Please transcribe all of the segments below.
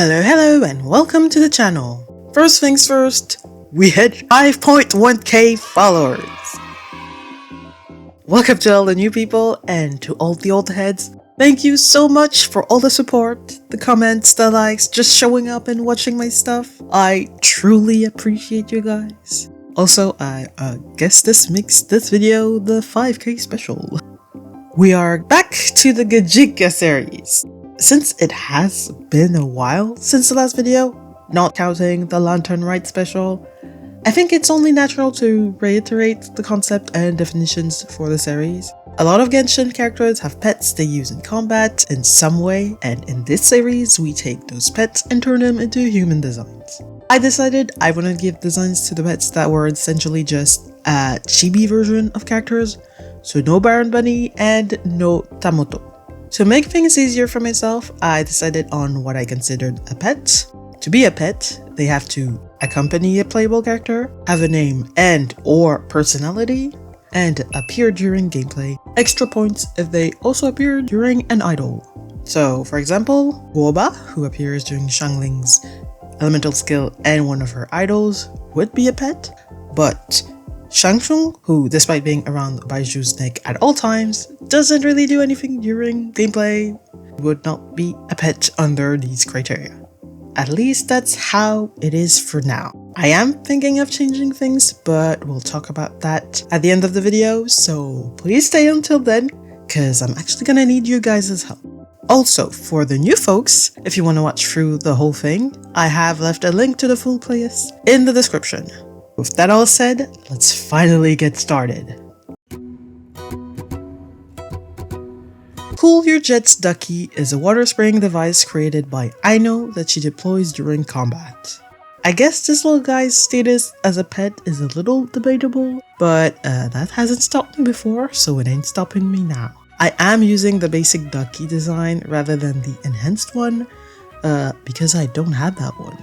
Hello and welcome to the channel. First things first, we hit 5.1k followers. Welcome to all the new people and to all the old heads. Thank you so much for all the support, the comments, the likes, just showing up and watching my stuff. I truly appreciate you guys. Also, I guess this makes this video the 5k special. We are back to the Gajika series. Since it has been a while since the last video, not counting the Lantern Rite special, I think it's only natural to reiterate the concept and definitions for the series. A lot of Genshin characters have pets they use in combat in some way, and in this series we take those pets and turn them into human designs. I decided I wouldn't give designs to the pets that were essentially just a chibi version of characters, so no Baron Bunny and no Tamoto. To make things easier for myself, I decided on what I considered a pet. To be a pet, they have to accompany a playable character, have a name and or personality, and appear during gameplay. Extra points if they also appear during an idol. So, for example, Guoba, who appears during Xiangling's elemental skill and one of her idols, would be a pet, but Shangshung, who despite being around Baiju's neck at all times, doesn't really do anything during gameplay, would not be a pet under these criteria. At least that's how it is for now. I am thinking of changing things, but we'll talk about that at the end of the video, so please stay until then, cause I'm actually gonna need you guys' help. Also, for the new folks, if you want to watch through the whole thing, I have left a link to the full playlist in the description. With that all said, let's finally get started. Cool Your Jet's Ducky is a water spraying device created by Aedon that she deploys during combat. I guess this little guy's status as a pet is a little debatable, but that hasn't stopped me before, so it ain't stopping me now. I am using the basic Ducky design rather than the enhanced one, because I don't have that one.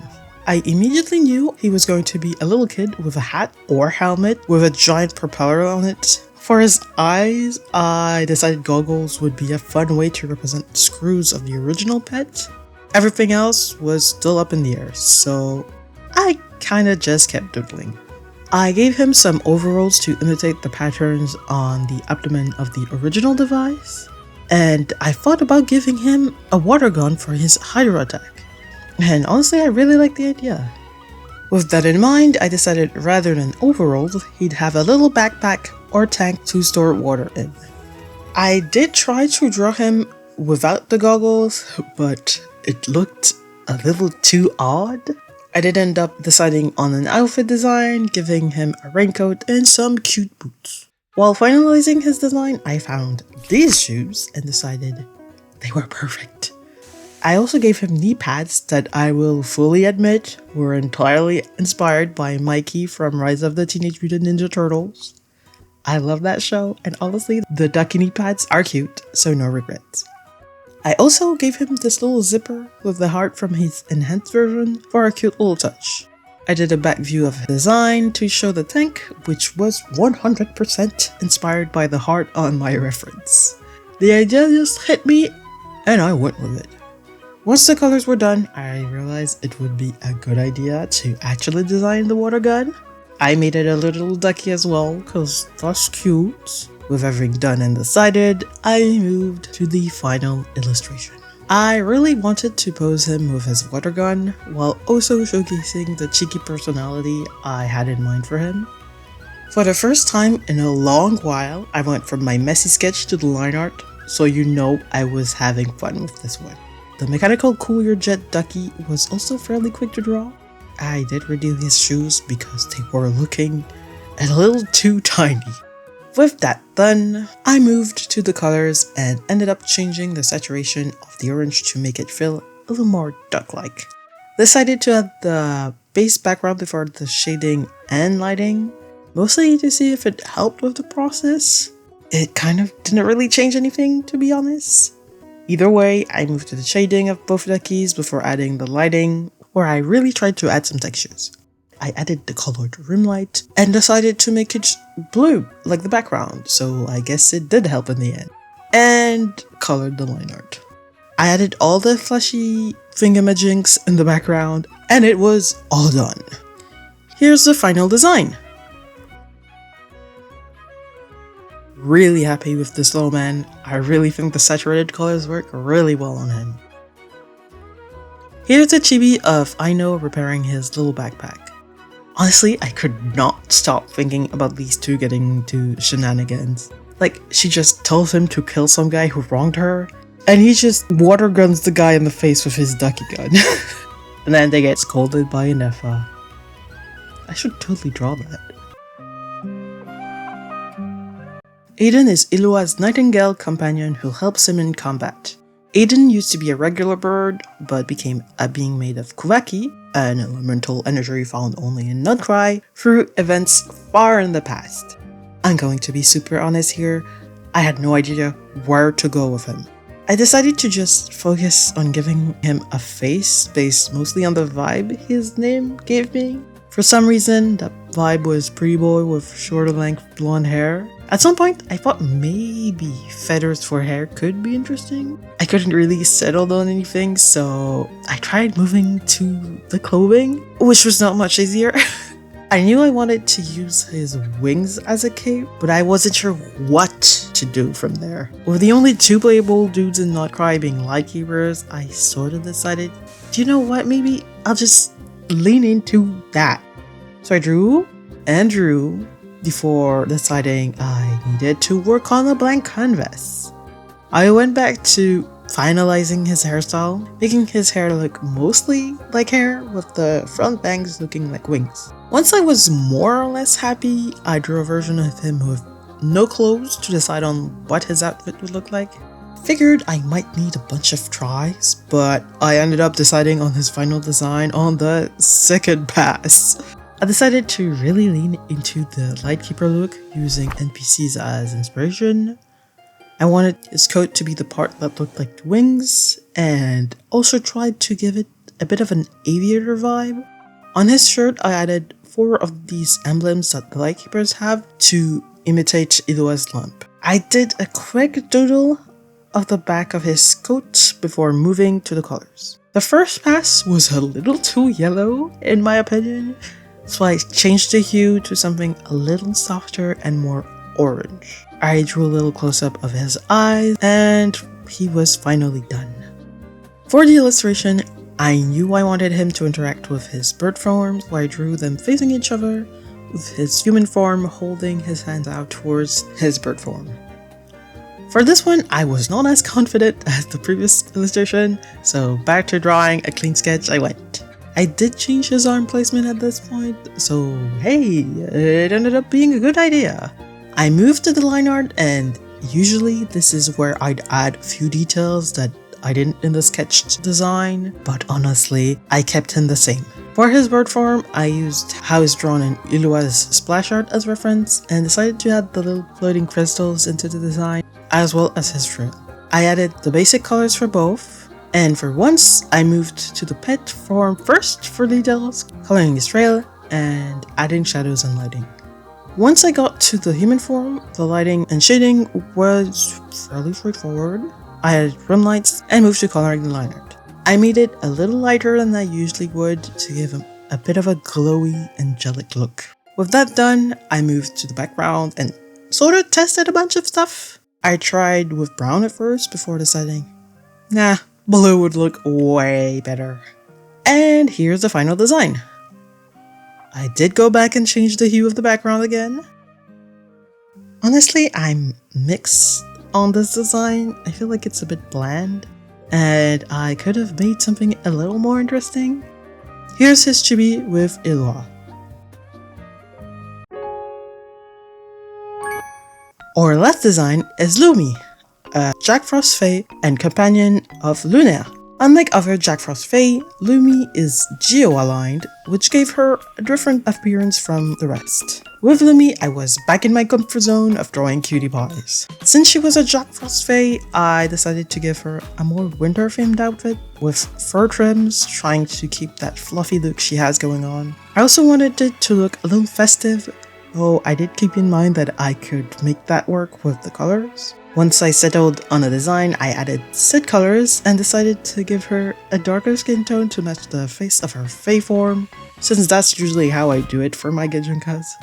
I immediately knew he was going to be a little kid with a hat or helmet with a giant propeller on it. For his eyes, I decided goggles would be a fun way to represent the screws of the original pet. Everything else was still up in the air, so I kinda just kept doodling. I gave him some overalls to imitate the patterns on the abdomen of the original device, and I thought about giving him a water gun for his hydro attack. And honestly, I really like the idea. With that in mind, I decided rather than overalls, he'd have a little backpack or tank to store water in. I did try to draw him without the goggles, but it looked a little too odd. I did end up deciding on an outfit design, giving him a raincoat and some cute boots. While finalizing his design, I found these shoes and decided they were perfect. I also gave him knee pads that I will fully admit were entirely inspired by Mikey from Rise of the Teenage Mutant Ninja Turtles. I love that show, and honestly, the Ducky knee pads are cute, so no regrets. I also gave him this little zipper with the heart from his enhanced version for a cute little touch. I did a back view of his design to show the tank, which was 100% inspired by the heart on my reference. The idea just hit me, and I went with it. Once the colors were done, I realized it would be a good idea to actually design the water gun. I made it a little ducky as well, cause that's cute. With everything done and decided, I moved to the final illustration. I really wanted to pose him with his water gun, while also showcasing the cheeky personality I had in mind for him. For the first time in a long while, I went from my messy sketch to the line art, so you know I was having fun with this one. The mechanical Cool Your Jet Ducky was also fairly quick to draw. I did redo his shoes because they were looking a little too tiny. With that done, I moved to the colors and ended up changing the saturation of the orange to make it feel a little more duck-like. Decided to add the base background before the shading and lighting, mostly to see if it helped with the process. It kind of didn't really change anything, to be honest. Either way, I moved to the shading of both duckies before adding the lighting, where I really tried to add some textures. I added the colored rim light and decided to make it blue, like the background, so I guess it did help in the end. And colored the line art. I added all the fleshy thingamajinks in the background, and it was all done. Here's the final design. Really happy with this little man. I really think the saturated colors work really well on him. Here's a chibi of Aino repairing his little backpack. Honestly, I could not stop thinking about these two getting into shenanigans. Like, she just tells him to kill some guy who wronged her, and he just water guns the guy in the face with his Ducky gun. And then they get scolded by a Nefa. I should totally draw that. Aedon is Illua's nightingale companion who helps him in combat. Aedon used to be a regular bird, but became a being made of Kuvaki, an elemental energy found only in Nutcry, through events far in the past. I'm going to be super honest here, I had no idea where to go with him. I decided to just focus on giving him a face based mostly on the vibe his name gave me. For some reason, that vibe was pretty boy with shorter length blonde hair. At some point, I thought maybe feathers for hair could be interesting. I couldn't really settle on anything, so I tried moving to the clothing, which was not much easier. I knew I wanted to use his wings as a cape, but I wasn't sure what to do from there. With the only two playable dudes in Notcry being Lightkeepers, I sort of decided, do you know what, maybe I'll just lean into that. So I drew and drew before deciding I needed to work on a blank canvas. I went back to finalizing his hairstyle, making his hair look mostly like hair with the front bangs looking like wings. Once I was more or less happy, I drew a version of him with no clothes to decide on what his outfit would look like. Figured I might need a bunch of tries, but I ended up deciding on his final design on the second pass. I decided to really lean into the Lightkeeper look, using NPCs as inspiration. I wanted his coat to be the part that looked like wings, and also tried to give it a bit of an aviator vibe. On his shirt, I added 4 of these emblems that the Lightkeepers have to imitate Illua's lamp. I did a quick doodle of the back of his coat before moving to the colors. The first pass was a little too yellow, in my opinion, so I changed the hue to something a little softer and more orange. I drew a little close-up of his eyes, and he was finally done. For the illustration, I knew I wanted him to interact with his bird forms, so I drew them facing each other, with his human form holding his hands out towards his bird form. For this one, I was not as confident as the previous illustration, so back to drawing a clean sketch I went. I did change his arm placement at this point, so hey, it ended up being a good idea. I moved to the line art, and usually this is where I'd add a few details that I didn't in the sketched design, but honestly, I kept him the same. For his bird form, I used how it's drawn in Illua's splash art as reference, and decided to add the little floating crystals into the design, as well as his trail. I added the basic colors for both, and for once, I moved to the pet form first for details, coloring his trail, and adding shadows and lighting. Once I got to the human form, the lighting and shading was fairly straightforward. I added rim lights and moved to coloring the line art. I made it a little lighter than I usually would to give him a bit of a glowy, angelic look. With that done, I moved to the background and sort of tested a bunch of stuff. I tried with brown at first before deciding, nah, blue would look way better. And here's the final design. I did go back and change the hue of the background again. Honestly, I'm mixed on this design. I feel like it's a bit bland, and I could have made something a little more interesting. Here's his chibi with Illua. Our last design is Lumi, a Jack Frost Fae and companion of Lunaire. Unlike other Jack Frost Fae, Lumi is geo-aligned, which gave her a different appearance from the rest. With Lumi, I was back in my comfort zone of drawing cutie pies. Since she was a Jack Frost Fae, I decided to give her a more winter-themed outfit with fur trims, trying to keep that fluffy look she has going on. I also wanted it to look a little festive, though I did keep in mind that I could make that work with the colors. Once I settled on a design, I added set colors and decided to give her a darker skin tone to match the face of her Fae form, since that's usually how I do it for my Genshin Pets.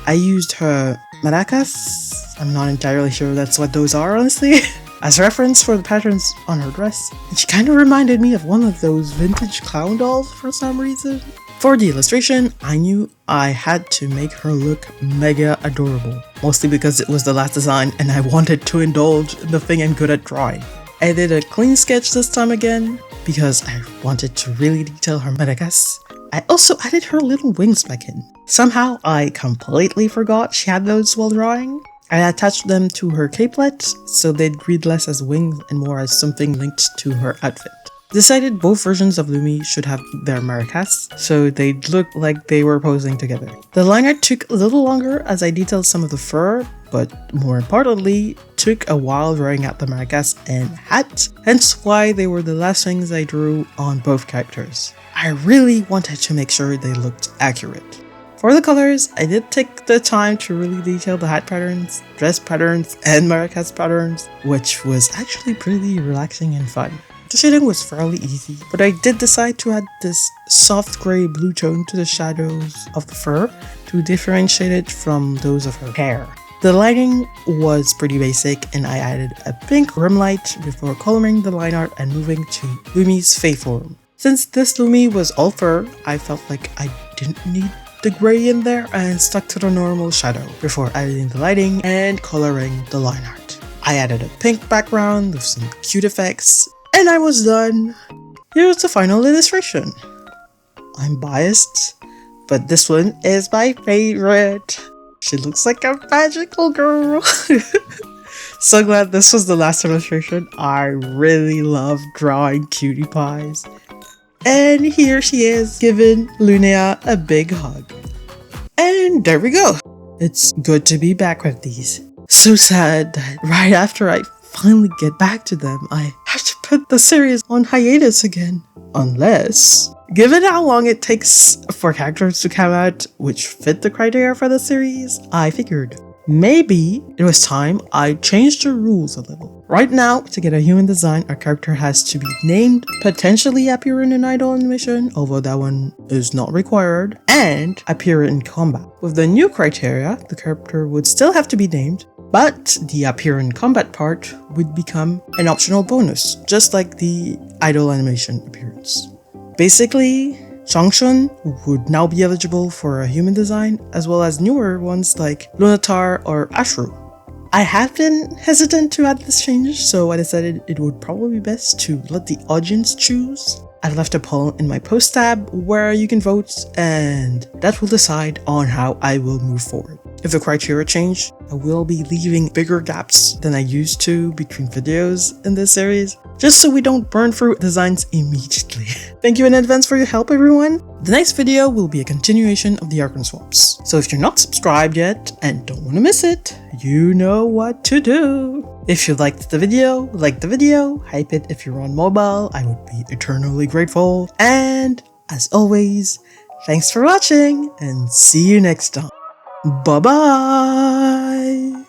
I used her maracas, I'm not entirely sure that's what those are honestly, as reference for the patterns on her dress, and she kinda reminded me of one of those vintage clown dolls for some reason. For the illustration, I knew I had to make her look mega adorable, mostly because it was the last design and I wanted to indulge in the thing I'm good at drawing. I did a clean sketch this time again, because I wanted to really detail her maracas. I also added her little wings back in. Somehow I completely forgot she had those while drawing. I attached them to her capelet, so they'd read less as wings and more as something linked to her outfit. Decided both versions of Lumi should have their maracas, so they'd look like they were posing together. The line art took a little longer as I detailed some of the fur, but more importantly, took a while drawing out the maracas and hat, hence why they were the last things I drew on both characters. I really wanted to make sure they looked accurate. For the colors, I did take the time to really detail the hat patterns, dress patterns, and maracas patterns, which was actually pretty relaxing and fun. The shading was fairly easy, but I did decide to add this soft grey blue tone to the shadows of the fur to differentiate it from those of her hair. The lighting was pretty basic and I added a pink rim light before coloring the line art and moving to Lumi's Fae form. Since this Lumi was all fur, I felt like I didn't need the grey in there and stuck to the normal shadow before adding the lighting and coloring the line art. I added a pink background with some cute effects, and I was done. Here's the final illustration. I'm biased, but this one is my favorite. She looks like a magical girl. So glad this was the last illustration. I really love drawing cutie pies. And here she is, giving Lunea a big hug. And there we go. It's good to be back with these. So sad that right after I finally get back to them, I have to put the series on hiatus again. Unless, given how long it takes for characters to come out which fit the criteria for the series, I figured maybe it was time I changed the rules a little. Right now, to get a human design, a character has to be named, potentially appear in an idol animation, although that one is not required, and appear in combat. With the new criteria, the character would still have to be named, but the appear in combat part would become an optional bonus, just like the idol animation appearance. Basically, Changshun would now be eligible for a human design, as well as newer ones like Lunatar or Ashru. I have been hesitant to add this change, so I decided it would probably be best to let the audience choose. I left a poll in my post tab where you can vote, and that will decide on how I will move forward. If the criteria change, I will be leaving bigger gaps than I used to between videos in this series, just so we don't burn through designs immediately. Thank you in advance for your help, everyone. The next video will be a continuation of the icon swaps, so if you're not subscribed yet and don't want to miss it, you know what to do. If you liked the video, like the video, hype it if you're on mobile, I would be eternally grateful. And as always, thanks for watching and see you next time. Bye bye!